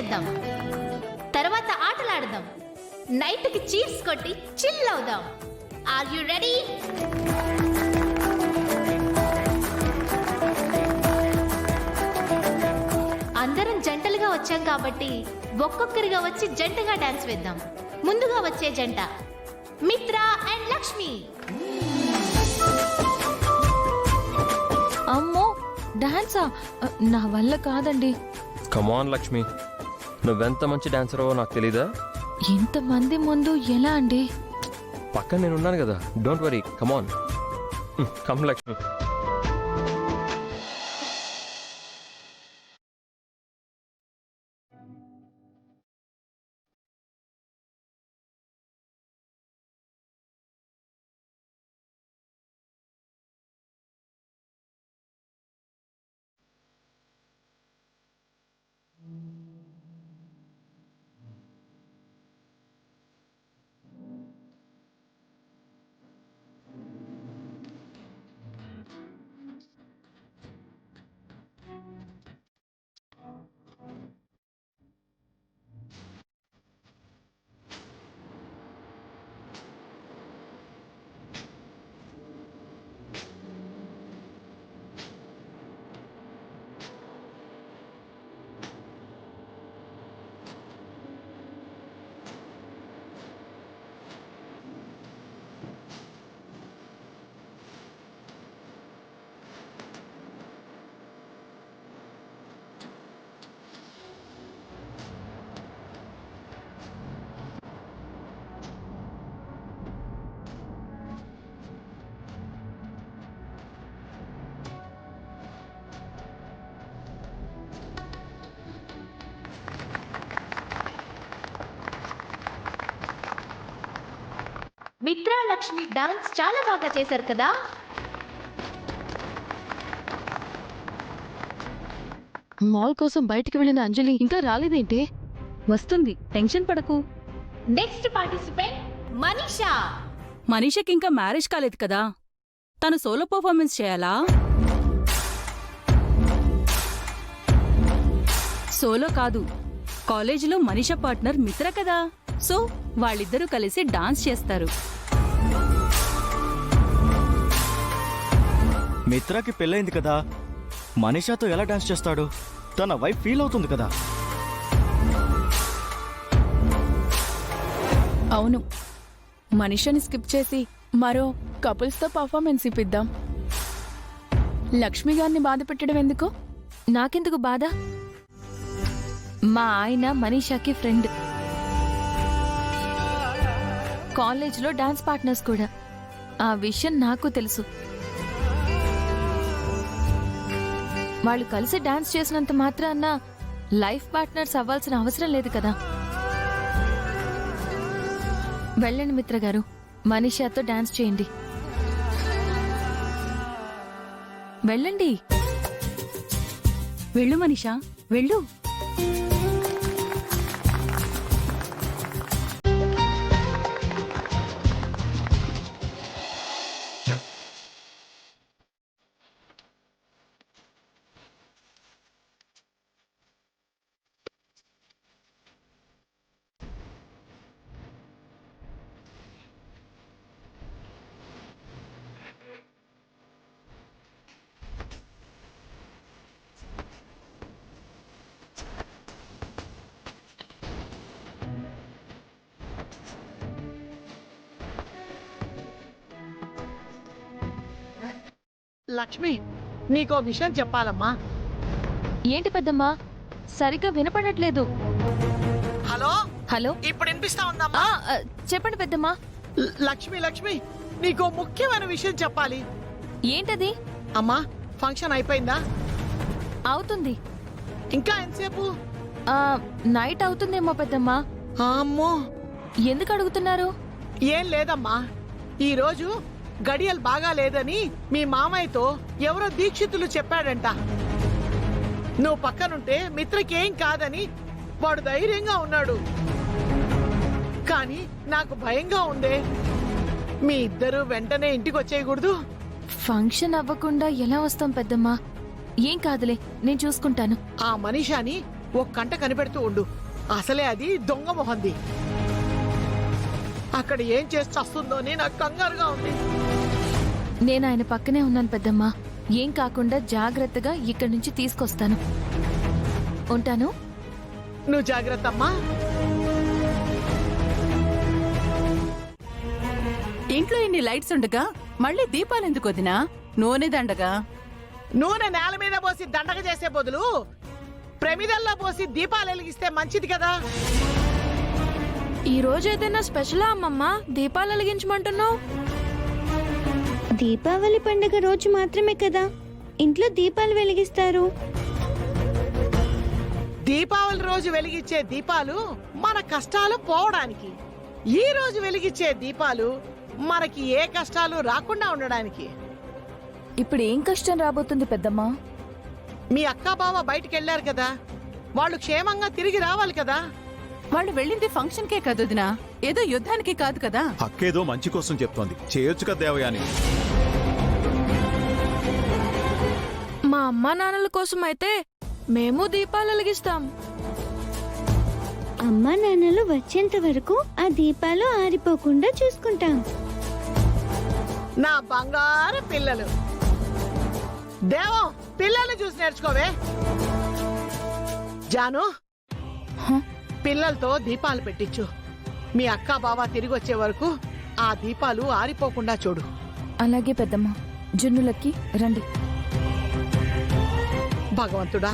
చేద్దాం, తర్వాత ఆటలాడదాం, నైట్కి చీర్స్ కొట్టి చిల్ అవుదాం. Are you ready? అందరం జంటలుగా వచ్చాం కాబట్టి ఒక్కొక్కరిగా వచ్చి జంటగా డాన్స్ వేద్దాం. ముందుగా వచ్చే జంట మిత్ర అండ్ లక్ష్మి. అమ్మో, డాన్సా? నా వల్ల కాదండి. కమాన్ లక్ష్మి, నువ్వెంత మంచి డాన్సరో నాకు తెలీదా? ఇంతమంది ముందు ఎలా అండి? పక్కన నేను ఉన్నాను కదా, don't worry. Come on, come Lakshmi. మిత్ర, లక్ష్మి డాన్స్ చాలా బాగా చేశారు కదా. మాల్ కోసం బయటికి వెళ్ళిన అంజలి ఇంకా రాలేదేంటి? వస్తుంది, టెన్షన్ పడకు. Next participant Manisha. మనీషకి ఇంకా మ్యారేజ్ కాలేదు కదా, తను సోలో పర్ఫార్మెన్స్ చేయాలా? సోలో కాదు, కాలేజీలో మనీషా పార్ట్నర్ మిత్ర కదా, సో వాళ్ళిద్దరూ కలిసి డాన్స్ చేస్తారు. మిత్రకి పెళ్ళైంది కదా, మనీషాతో ఎలా డాన్స్ చేస్తాడు? తన వైఫ్ ఫీల్ అవుతుంది కదా. అవును, మనీషాని స్కిప్ చేసి మరో కపుల్స్తో పర్ఫార్మెన్స్ ఇప్పిద్దాం. లక్ష్మి గారిని బాధ పెట్టడం ఎందుకు? నాకెందుకు బాధ? మా ఆయన మనీషాకి ఫ్రెండ్, కాలేజ్లో డాన్స్ పార్ట్నర్స్ కూడా. ఆ విషయం నాకు తెలుసు. వాళ్ళు కలిసి డాన్స్ చేసినంత మాత్రాన లైఫ్ పార్ట్నర్స్ అవ్వాల్సిన అవసరం లేదు కదా. వెళ్ళండి మిత్ర గారు, మనీషాతో డాన్స్ చేయండి. వెళ్ళండి. వెళ్ళు మనీషా, వెళ్ళు. లక్ష్మి, నీకో విషయం చెప్పాలమ్మా. ఏంటి పెద్దమ్మా? సరిగ్గా వినపడట్లేదు. హలో హలో, ఇప్పుడు వినిపిస్తా ఉందమ్మా. చెప్పండి పెద్దమ్మా. లక్ష్మి లక్ష్మి, నీకో ముఖ్యమైన విషయం చెప్పాలి. ఏంటది? అమ్మా, ఫంక్షన్ అయిపోయిందా? అవుతుంది. ఇంకా ఎంతసేపు? నైట్ అవుతుందేమో పెద్దమ్మా. అమ్మో, ఎందుకు అడుగుతున్నారు? ఏం లేదమ్మా, ఈ రోజు గడియలు బాగా లేదని మీ మామయ్యతో ఎవరో దీక్షితులు చెప్పాడంట. నువ్వు పక్కనుంటే మిత్రకేం కాదని వాడు ధైర్యంగా ఉన్నాడు. కానీ నాకు భయంగా ఉందే. మీ ఇద్దరు వెంటనే ఇంటికి వచ్చేయకూడదు? ఫంక్షన్ అవ్వకుండా ఎలా వస్తాం పెద్దమ్మా? ఏం కాదులే, నేను చూసుకుంటాను. ఆ మనీషాని ఒక కంట కనిపెడుతూ ఉండు. అసలే అది దొంగ మొహంది. అక్కడ ఏం చేసి చస్తుందోని నాకు కంగారుగా ఉంది. నేను ఆయన పక్కనే ఉన్నాను పెద్దమ్మ. ఏం కాకుండా జాగ్రత్తగా ఇక్కడి నుంచి తీసుకొస్తాను. ఉంటాను. నువ్వు జాగ్రత్త అమ్మా. ఇంట్లో ఇన్ని లైట్స్ ఉండగా మళ్ళీ దీపాలెందుకు వదినా? నూనె దండగా. నూనె నేల మీద పోసి దండగ చేసే బదులు ప్రమిదల్లో పోసి దీపాలు వెలిగిస్తే మంచిది కదా. ఈ రోజు ఏదైనా స్పెషలా అమ్మమ్మ? దీపాలు వెలిగించమంటున్నావు? దీపావళి పండుగ రోజు మాత్రమే కదా ఇంట్లో దీపాలు వెలిగిస్తారు. దీపావళి రోజు వెలిగించే దీపాలు మన కష్టాలు పోవడానికి, ఈ రోజు వెలిగించే దీపాలు మనకి ఏ కష్టాలు రాకుండా ఉండడానికి. ఇప్పుడు ఏం కష్టం రాబోతుంది పెద్దమ్మా? మీ అక్క బావ బయటికి వెళ్లారు కదా, వాళ్ళు క్షేమంగా తిరిగి రావాలి కదా. వాళ్ళు వెళ్ళింది ఫంక్షన్ కే కదా వదినా, ఏదో యుద్ధానికి కాదు కదా. అక్కేదో మంచి కోసం చెప్తోంది, చేయొచ్చు కదా దేవయాని. మా అమ్మా నాన్నల కోసం అయితే మేము దీపాలు వెలిగిస్తాం. అమ్మా నాన్నలు వచ్చేంత వరకు ఆ దీపాలు ఆరిపోకుండా చూసుకుంటాం. నా బంగారు పిల్లలు. దేవం, పిల్లల్ని చూసి నేర్చుకోవే. జాను, పిల్లలతో దీపాలు పెట్టించు. మీ అక్క బావ తిరిగి వచ్చే వరకు ఆ దీపాలు ఆరిపోకుండా చూడు. అలాగే పెద్దమ్మా. జున్నులకి రండి. భగవంతుడా,